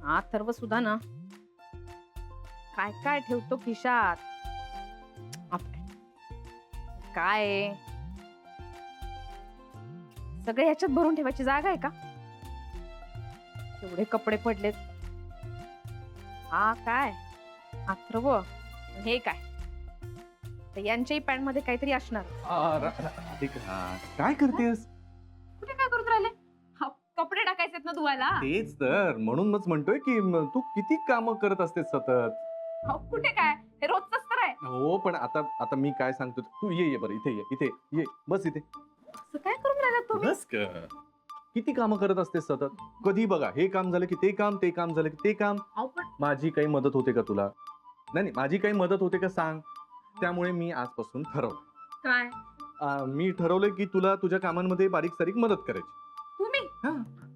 अथर्व सुद्धा ना काय काय ठेवतो खिशात. काय आहे? सगळे ह्याच्यात भरून ठेवायची जागा आहे का? एवढे कपडे पडलेत. हा काय अथर्व, हे काय? तर यांच्याही पॅन्ट मध्ये काहीतरी असणार. काय करतेस? कुठे काय करत राहिले? हा, कपडे टाकायचेत ना धुवायला. तेच तर म्हणूनच म्हणतोय की तू किती काम करत असतेस सतत. अहो, कुठे काय, हे रोजच तर आहे. हो पण आता आता मी काय सांगतो, तू ये बरं इथे ये बस इथे. असं काय करून राहिलात तुम्ही? बस ग. किती काम करत असतेस सतत. कधी बघा हे काम झालं की ते काम, ते काम झालं की ते काम. अहो, पण माझी काही मदत होते का तुला? नाही माझी काही मदत होते का सांग. त्यामुळे मी आजपासून ठरवलं. काय मी ठरवलंय की तुला तुझ्या कामांमध्ये बारीक सारीक मदत करायची. तुम्ही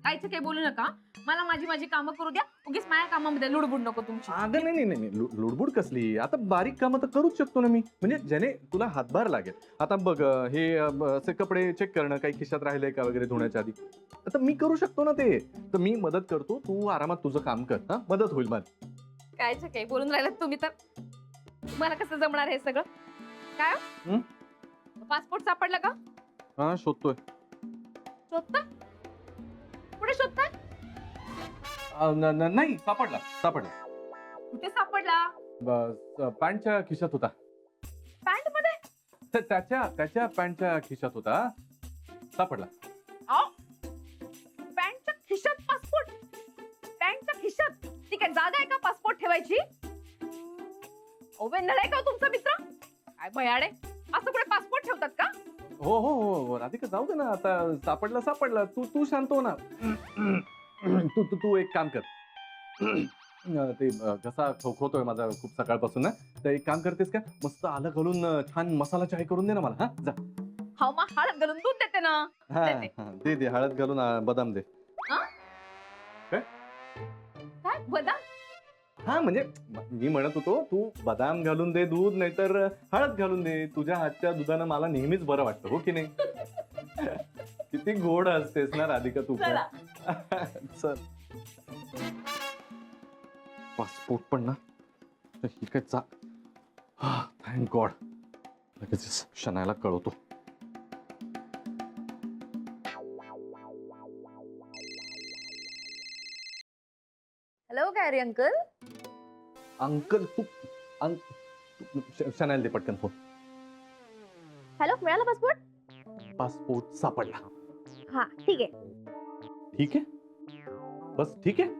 कायचं काही बोलू नका. मला माझी माझी कामं करू द्या. उगीच माझ्या कामामध्ये लुडबुड नको तुमची. अगं नाही लुडबुड कसली. आता बारीक कामं तर करूच शकतो ना मी, म्हणजे ज्याने तुला हातभार लागेल. आता बघ हे असे कपडे चेक करणं, काही खिशात राहिलंय का वगैरे धुण्याच्या आधी, आता मी करू शकतो ना ते. तर मी मदत करतो, तू आरामात तुझं काम कर. हा मदत होईल माझी. कायचं काही बोलून राहिलात तुम्ही तर. तुम्हाला कसं जमणार हे सगळं? काय पासपोर्ट सापडला का? हा शोधतोय. शोधता? कुठे शोधताय? नाही सापडला. कुठे सापडला? पॅन्टच्या खिशात होता. पॅन्ट मध्ये? त्याच्या पॅन्टच्या खिशात होता. सापडला. पॅन्टच्या खिशात पासपोर्ट? पॅन्टच्या खिशात? ती काय जागा आहे का पासपोर्ट ठेवायची? ओवेंदर आहे का तुमचा मित्र? काय भयाडे, असं कुठे पासपोर्ट ठेवतात का? हो राधिका जाऊ दे ना. आता सापडला. तू शांत हो ना. तू एक काम कर. ते घसा खोखोतोय माझा खूप सकाळपासून ना. तर एक काम करतेस का, मस्त आलं घालून छान मसाला चाय करून दे ना मला. हा जा. हा, मग हळद घालून दूध देते ना. दे हळद घालून बदाम दे. काय बदाम? हा म्हणजे मी म्हणत होतो, तू बदाम घालून दे दूध, नाहीतर हळद घालून दे. तुझ्या हातच्या दुधानं मला नेहमीच बरं वाटतं, हो की नाही? किती गोड असतेस ना राधिका तू पण. चल. पासपोर्ट पण ना ही काय थँक गॉड. लगेच शनायला कळवतो. Hello Gary uncle. अंकल तू शनायला दे पटकन फोन. हॅलो, मिळाला पासपोर्ट? पासपोर्ट सापडला. हा ठीक आहे. ठीक आहे, बस ठीक आहे.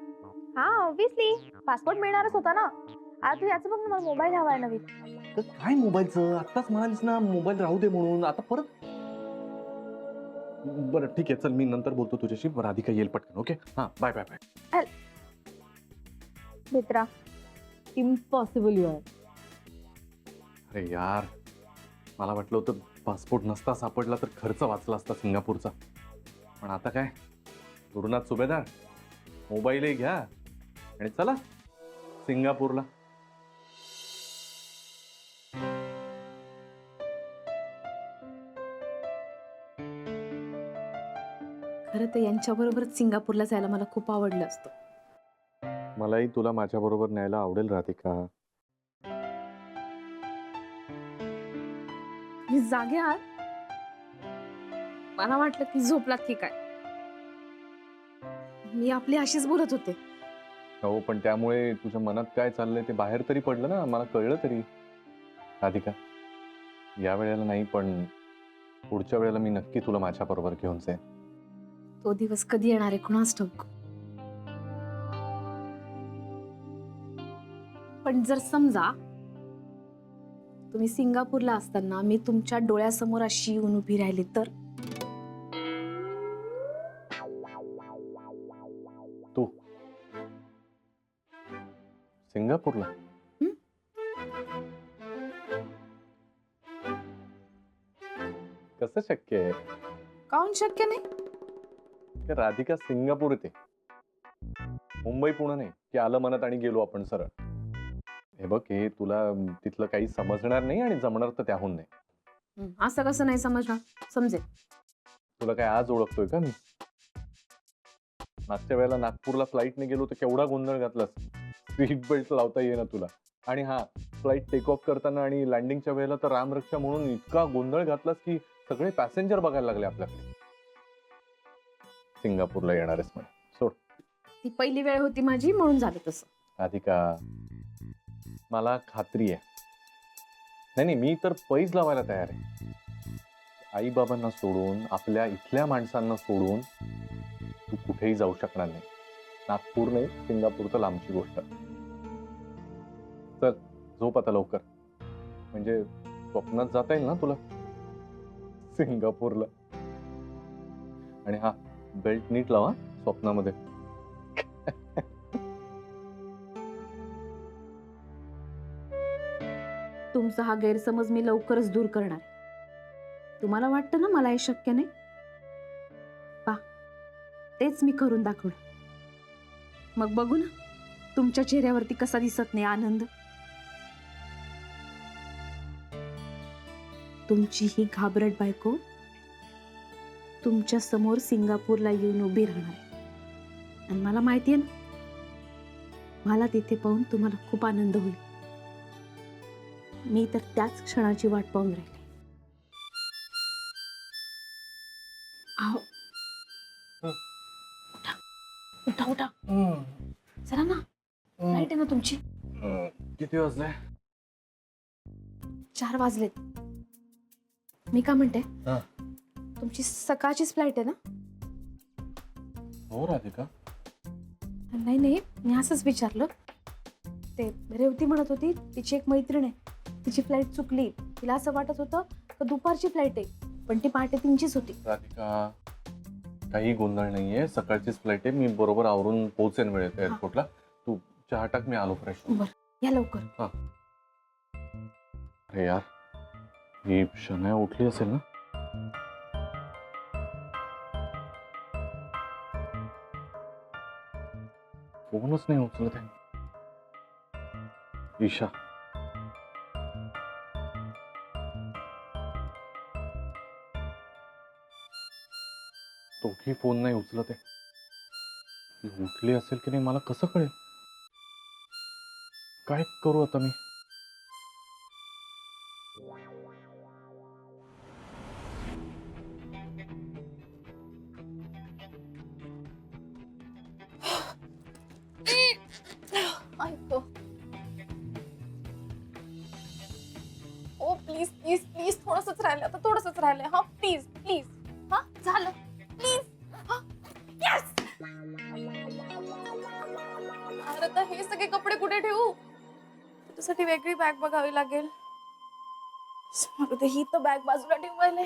हा ऑब्विसली पासपोर्ट मिळणारच होता ना. आता तू याचं बघ ना, मला मोबाईल हवाय नवीन. तर काय मोबाईलचं, आत्ताच म्हणालीस ना मोबाईल राहू दे म्हणून. आता परत. बरं ठीक आहे, चल मी नंतर बोलतो तुझ्याशी. राधिका येईल पटकन. ओके हा बाय बाय बाय. मित्रा, इम्पॉसिबल यू आर. अरे यार, मला वाटलं होतं पासपोर्ट नसता सापडला तर खर्च वाचला असता सिंगापूरचा. पण आता काय, गुरुनाथ सुभेदार, मोबाईलही घ्या आणि चला सिंगापूरला. खरं तर यांच्याबरोबरच सिंगापूरला जायला मला खूप आवडलं असतं. मलाही तुला माझ्या बरोबर न्यायला आवडेल राधिका. मी जागे आहात? मला वाटलं की झोपलात की काय. मी आपली अशीच बोलत होते. हो पण त्यामुळे तुझ्या मनात काय चाललंय ते बाहेर तरी पडलं ना, मला कळलं तरी. राधिका, या वेळेला नाही पण पुढच्या वेळेला मी नक्की तुला माझ्या बरोबर घेऊन जाईन. तो दिवस कधी येणार आहे कुणास ठाऊक. पण जर समजा तुम्ही सिंगापूरला असताना मी तुमच्या डोळ्यासमोर अशी येऊन उभी राहिली तर? तू सिंगापूरला? कसं शक्य आहे? काहून शक्य नाही? राधिका सिंगापूर येते, मुंबई पुणे नाही की आलं मनात आणि गेलो आपण सरळ. हे बघ, हे तुला तिथलं काही समजणार नाही आणि जमणार तर त्याहून नाही. असं कसं नाही समजणार? समजेल. तुला काय आज ओळखतोय का मी? मागच्या वेळेला नागपूरला फ्लाईटने गेलो तर केवढा गोंधळ घातलास. सीट बेल्ट लावता येईना तुला. आणि हा, फ्लाईट टेक ऑफ करताना आणि लँडिंगच्या वेळेला तर रामरक्षा म्हणून इतका गोंधळ घातलास की सगळे पॅसेंजर बघायला लागले आपल्याकडे. सिंगापूरला येणार आहेस म्हणे. सोड. ती पहिली वेळ होती माझी म्हणून झालं तसं. राधिका, मला खात्री आहे. नाही, मी तर पैज लावायला तयार आहे. आई बाबांना सोडून, आपल्या इथल्या माणसांना सोडून तू कुठेही जाऊ शकणार नाही. नागपूर नाही, सिंगापूर तर लांबची गोष्ट. चल, झोप आता लवकर. म्हणजे स्वप्नात जाता येईल ना तुला सिंगापूरला. आणि हा, बेल्ट नीट लावा स्वप्नामध्ये. तुमचा हा गैरसमज मी लवकरच दूर करणार. तुम्हाला वाटतं ना मला हे शक्य नाही, पा तेच मी करून दाखवणार. मग बघू ना तुमच्या चेहऱ्यावरती कसा दिसत नाही आनंद. तुमची ही घाबरट बायको तुमच्या समोर सिंगापूरला येऊन उभी राहणार. आणि मला माहिती आहे ना, मला तिथे पाहून तुम्हाला खूप आनंद होईल. मी तर त्याच क्षणाची वाट पाहून राहिली. आओ, उठा उठा उठा, चला ना, लाईट आहे ना तुमची. किती वाजले? 4 वाजलेत. मी का म्हणते, हा. तुमची सकाळचीच फ्लाईट आहे ना? हो राधिका. नाही नाही, मी असंच विचारलं. ते रेवती म्हणत होती तिची एक मैत्रीण आहे, तिची फ्लाईट चुकली. तिला असं वाटत होतं का दुपारची फ्लाईट आहे, पण ती 3:30ची होती. राधिका, काही गोंधळ नाहीये. सकाळचीच फ्लाईट आहे. मी बरोबर आवरून पोहोचेन वेळेत एअरपोर्टला. तू चहा टाक, मी आलो फ्रेश. बरं, या लवकर. अरे यार, ही शनाया उठली असेल ना? फोनच नाही उचलत आहे. ईशा, तोही फोन नाही उचलत आहे. ती उठली असेल की नाही मला कसं कळेल? काय करू आता मी? ओ प्लीज प्लीज प्लीज, थोडंसंच राहिलं आता, थोडंसंच राहिलंय. हा प्लीज प्लीज, हा झालं प्लीज. हा यस. अरे तर हे सगळे कपडे कुठे ठेवू? त्यासाठी वेगळी बॅग बघावी लागेल. ही तर बॅग बाजूला ठेवायला.